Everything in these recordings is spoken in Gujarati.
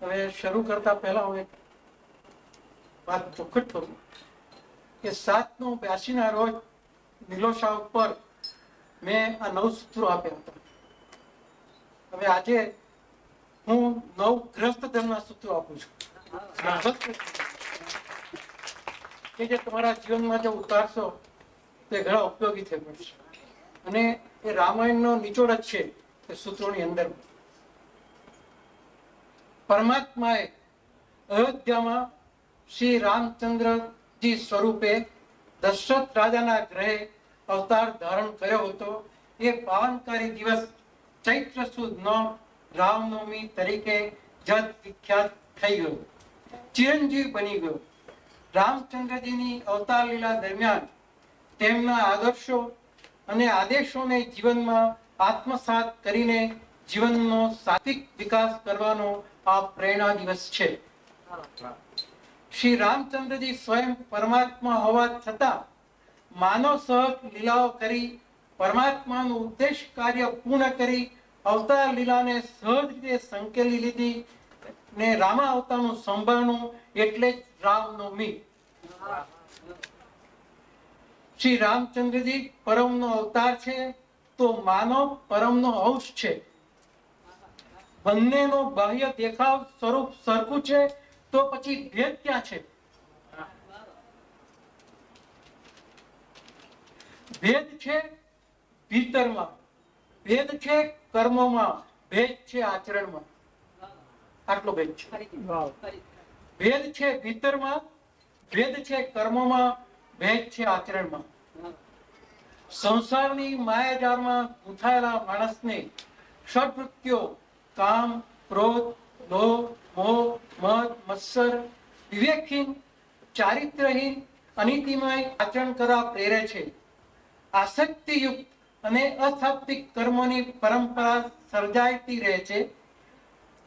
હવે શરૂ કરતા પહેલા હું એક વાત ચોખટ કરું કે 7/82 ના રોજ નિલોશા ઉપર મેં આ 9 સૂત્રો આપ્યા હતા. હવે આજે હું 9 ગ્રસ્ત ધર્મના સૂત્રો આપું છું કે જે તમારા જીવનમાં જો ઉતારશો તો એ ઘણા ઉપયોગી થઈ પડશે. અને એ રામાયણનો નિચોડ જ છે એ સૂત્રોની અંદર. પરમાત્માએ અયોધ્યામાં શ્રી રામચંદ્રજી સ્વરૂપે દશરથ રાજાના ગ્રહે અવતાર ધારણ કર્યો હતો. એ પાવનકારી દિવસ ચૈત્ર સુદ 9 રામનવમી તરીકે જગ વિખ્યાત થઈ ગયો, ચિરંજીવ બની ગયો. રામચંદ્રજીની અવતાર લીલા દરમિયાન તેમના આદર્શો અને આદેશોને જીવનમાં આત્મસાત કરીને જીવનનો સાત્વિક વિકાસ કરવાનો આ પ્રેરણા દિવસ છે. શ્રી રામચંદ્રજી સ્વયં પરમાત્મા હોવા છતાં માનવ સહજ લીલાઓ કરી પરમાત્માનું ઉદ્દેશ કાર્ય પૂર્ણ કરી અવતાર લીલાને સહજ રીતે સંકેલી લીધી ને રામા અવતારનું સંભાળનું એટલે જ રામનવમી. શ્રી રામચંદ્રજી પરમનો અવતાર છે તો માનવ પરમનો અંશ છે. બંનેનો બાહ્ય દેખાવ સ્વરૂપ સરખું છે તો પછી ભેદ ક્યાં છે? ભેદ છે ભીતરમાં, ભેદ છે કર્મોમાં, ભેદ છે આચરણમાં. આટલો ભેદ છે. ભેદ છે ભીતરમાં, ભેદ છે કર્મોમાં, ભેદ છે આચરણમાં. સંસારની માયાજાળમાં ગૂંથાયેલા માણસને ષડવૃત્તિઓ કામ, ક્રોધ, લોભ, મોહ, મદ, મત્સર, વિવેકહીન, ચારિત્રહીન, અનીતિમય આચરણ કરવા પ્રેરે છે. આસક્તિયુક્ત અને અસાત્વિક કર્મોની પરંપરા સર્જાતી રહે છે.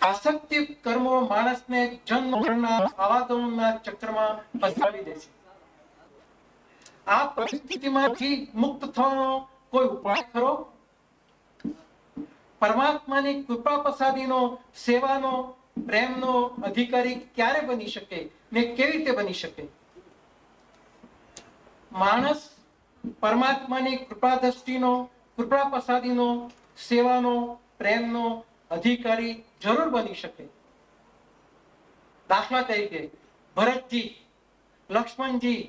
આસક્તિયુક્ત કર્મો માણસને જન્મ મરણના આવાગમનના ચક્રમાં ફસાવી દે છે. આ પરિસ્થિતિમાંથી મુક્ત થવાનો કોઈ ઉપાય ખરો? પરમાત્માની કૃપા પ્રસાદીનો સેવાનો પ્રેમનો અધિકારી ક્યારે બની શકે ને કેવી રીતે બની શકે? માણસ પરમાત્માની કૃપા દ્રષ્ટિનો, કૃપા પ્રસાદીનો, સેવાનો, પ્રેમનો અધિકારી જરૂર બની શકે. દાખલા તરીકે ભરતજી, લક્ષ્મણજી,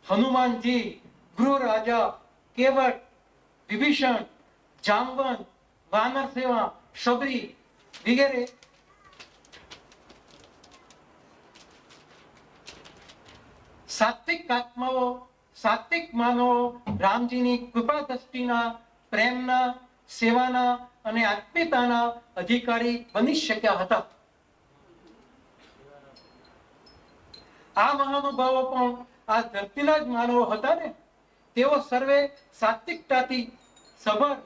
હનુમાનજી, ગૃહ રાજા, કેવટ, વિભીષણ, જાંબવંત, વાનર સેવા, શબરી વગેરે સાત્વિક આત્માઓ, સાત્વિક માનવો રામજીની કૃપા દ્રષ્ટિના, પ્રેમના, સેવાના અને આત્મીયતાના અધિકારી બની શક્યા હતા. આ મહાનુભાવો પણ આ ધરતીના જ માનવો હતા ને. તેઓ સર્વે સાત્વિકતાથી સભર,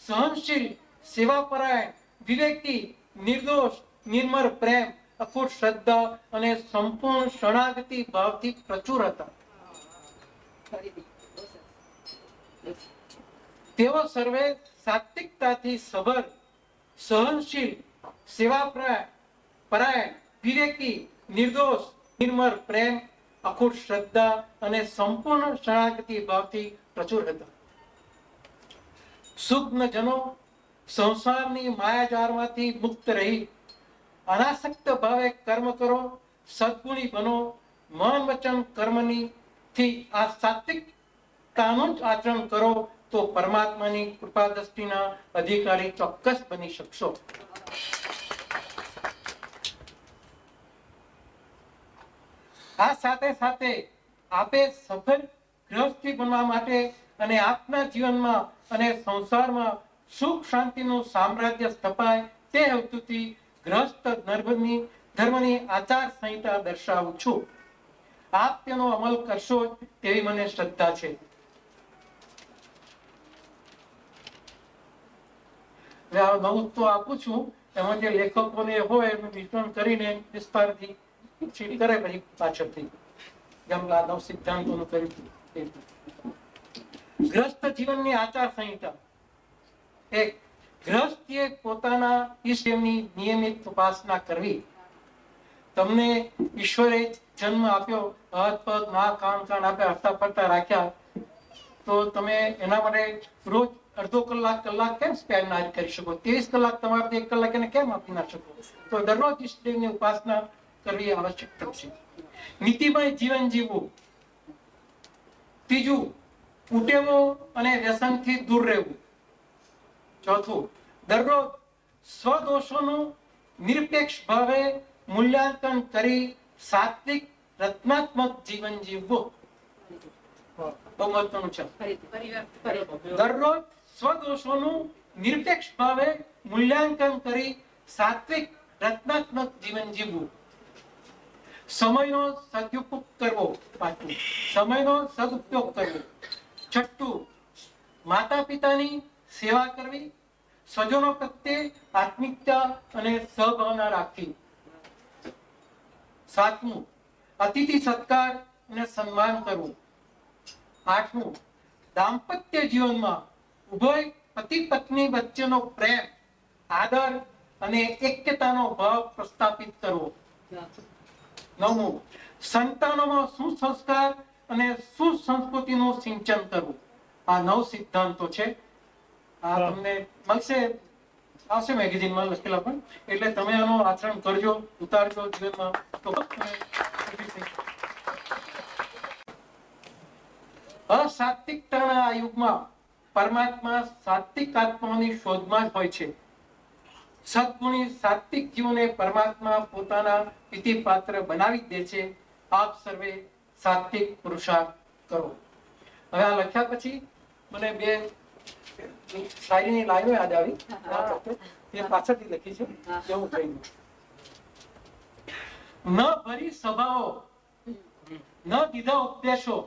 સહનશીલ, સેવાપરાયણ, વિવેકી, નિર્દોષ, નિર્મળ પ્રેમ, અખૂટ શ્રદ્ધા અને સંપૂર્ણ શરણાગતિ ભાવથી પ્રચુર હતા. તેઓ સર્વે સાત્વિકતાથી સભર, સહનશીલ, સેવાપરાયણ, વિવેકી, નિર્દોષ, નિર્મળ પ્રેમ, અખૂટ શ્રદ્ધા અને સંપૂર્ણ શરણાગતિ ભાવથી પ્રચુર હતા. સુગ્ન જનો સંસારની માયાજાળમાંથી મુક્ત રહી અનાસક્ત ભાવે કર્મ કરો, સદગુણી બનો. મન વચન કર્મની થી આ સાત્વિકતાનું જ આચરણ કરો તો પરમાત્માની કૃપા દ્રષ્ટિના અધિકારી ચોક્કસ બની શકશો. આ સાથે સાથે આપે સફળ ગૃહસ્થી બનવા માટે અને આપના જીવનમાં અને સંસારમાં સુખ શાંતિનું સામ્રાજ્ય સ્થપાય તે હેતુથી ગૃહસ્થ ધર્મની આચાર સંહિતા દર્શાવું છું. આપ તેનો અમલ કરશો તેવી મને શ્રદ્ધા છે. નવું તો આપું છું, એમાં જે લેખકોને હોય એનું વિસ્તરણ કરીને વિસ્તારથી ચીટ કરે પછી પાછળથી જેમ આ નવ સિદ્ધાંતોનું કર્યું હતું એ રીતે. ગ્રસ્ત જીવનની આચાર સંહિતા. એક, ગ્રસ્તીએ પોતાના ઈષ્ટદેવની નિયમિત ઉપાસના કરવી. તમને ઈશ્વરે જન્મ આપ્યો, હાથ પગ નાક કાન કાન આપ્યા, હરતા ફરતા રાખ્યા, તો તમે એના માટે રોજ અડધો કલાક કેમ સ્પેર ના કરી શકો? 23 કલાક તમારે 1 કલાક એને કેમ આપી ના શકો? તો દરરોજ ઈષ્ટદેવની ઉપાસના કરવી આવશ્યક છે. નીતિમય જીવન જીવવું. ત્રીજું, કુટેવો અને વ્યસનથી દૂર રહેવું. ચોથું, દરરોજ સ્વદોષોનું નિરપેક્ષ ભાવે મૂલ્યાંકન કરી સાત્વિક રચનાત્મક જીવન જીવવું. બહુ મહત્વનું છે. દરરોજ સ્વદોષોનું નિરપેક્ષ ભાવે મૂલ્યાંકન કરી સાત્વિક રચનાત્મક જીવન જીવવું. સમયનો સદુપયોગ કરવો. પાંચમું, સમયનો સદુપયોગ કરવો. છઠ્ઠું, માતા પિતાની સેવા કરવી. સ્વજનો પ્રત્યે આત્મિકતા અને સહભાવના રાખવી. સાતમું, અતિથિ સત્કાર અને સન્માન કરવું. આઠમું, દાંપત્ય જીવનમાં ઉભય પતિ પત્ની વચ્ચેનો પ્રેમ, આદર અને એક્યતાનો ભાવ પ્રસ્થાપિત કરવો. નવમું, સંતાનોમાં સુસંસ્કાર અને સુસંસ્કૃતિનું સિંચન કરવું. આ 9 સિદ્ધાંતો છે. આ તમને મળશે, આવશે મેગેઝિનમાં લખેલા પણ. એટલે તમે આનું આચરણ કરજો, ઉતારજો જીવનમાં. તો અસાત્વિકતાના આ યુગમાં પરમાત્મા સાત્વિક આત્માની શોધમાં જ હોય છે. સદગુણી સાત્વિક જીવોને પરમાત્મા પોતાના પ્રીતિ પાત્ર બનાવી દે છે. આપ સર્વે સાત્વિક પુરુષાર્થ કરો. હવે આ લખ્યા પછી મને 2 શાયરીની લાઈનો યાદ આવી. એ પાછળથી લખી છે. એવું થયું. ન ભરી સભાઓ, ન દીધા ઉપદેશો.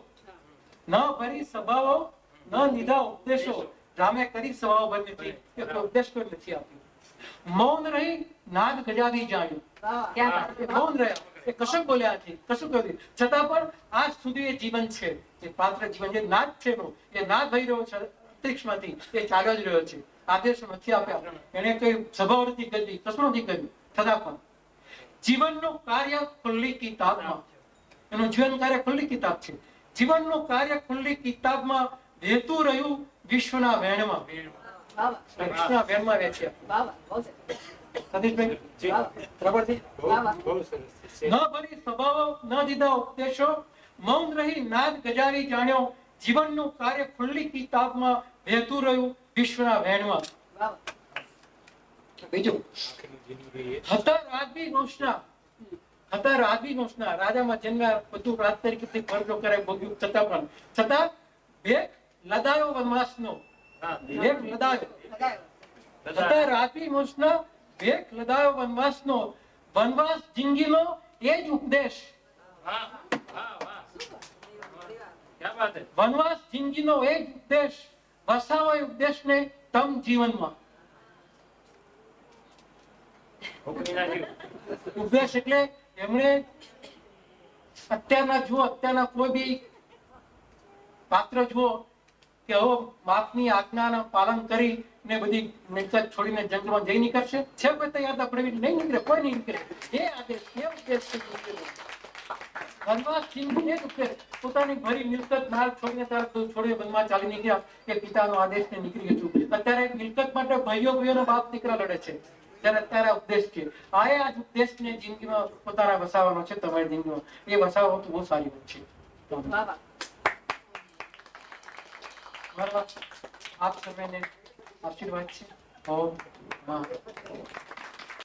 ન ભરી સભાઓ, ન દીધા ઉપદેશો. રામે કરી સભાઓ બંધ નથી, એક ઉપદેશ કોઈ નથી આપ્યો. મૌન રહી નાદ ગજાવી જાણ્યું. મૌન રહ્યા, એ કશું બોલ્યા નથી, કશું કર્યું, છતાં પણ આજ સુધી એ જીવન છે. એ પાત્ર જીવન, જે નાદ છે એનો, એ નાદ વહી રહ્યો છે અંતરિક્ષમાંથી, એ ચાલ્યો જ રહ્યો છે. આદેશો નથી આપ્યા, એને કઈ સભાઓ નથી કરી, કશું નથી કર્યું, છતાં પણ જીવનનું કાર્ય ખુલ્લી કિતાબમાં. એનું જીવન કાર્ય ખુલ્લી કિતાબ છે. જીવનનું કાર્ય ખુલ્લી કિતાબમાં વહેતું રહ્યું વિશ્વના વહેણમાં. વિશ્વના વહેણમાં વેચ્યા. સતીશભાઈ, ન ભરી સભાઓ, ન દીધા ઉપદેશો. મૌન રહી નાદ ગજાવી જાણ્યો. જીવનનું કાર્ય ખુલ્લી કિતાબમાં વહેતું રહ્યું વિશ્વના વહેણમાં. બીજું, હતા રાજવી રોશના. હતા રાજવી રોશના. રાજામાં જન્મ્યા, બધું રાજ તરીકે ફરજો કરે, ભોગ્યું, છતાં ભેખ લદાયો વનવાસનો. ભેખ લદાયો. હતા રાજવી રોશના, ભેખ લદાયો વનવાસનો. વનવાસ જિંદગીનો એ જ ઉપદેશ. વનવાસ જિંદગીનો એ જ ઉપદેશ. વસાવો ઉપદેશને તમ જીવનમાં. ઉપદેશ એટલે એમણે અત્યારના કોઈ બી પાત્ર જુઓ કે હવે બાપની આજ્ઞાનું પાલન કરી ને બધી મિલકત છોડીને જંગલમાં જઈ નીકળશે. છે કોઈ તૈયાર પ્રવીણ? નહીં નીકળે, કોઈ નહીં નીકળે. એ આદેશ, એ ઉપદેશ છે. વનવાસ જિંદગી એ જ ઉપદેશ. પોતાની ભરી મિલકત માલ છોડીને છોડીને વનમાં ચાલી નીકળ્યા, એ પિતાનો આદેશ ને નીકળી ગયું. અત્યારે મિલકત માટે ભાઈઓનો બાપ દીકરા લડે છે. ત્યારે અત્યારે ઉપદેશ છે. આ જ ઉપદેશને જિંદગીમાં પોતાના વસાવાનો છે. તમારી જિંદગીમાં એ વસાવો તો બહુ સારી વાત છે. આપ સર્વેને આશીર્વાદ છે. ઓમ નમઃ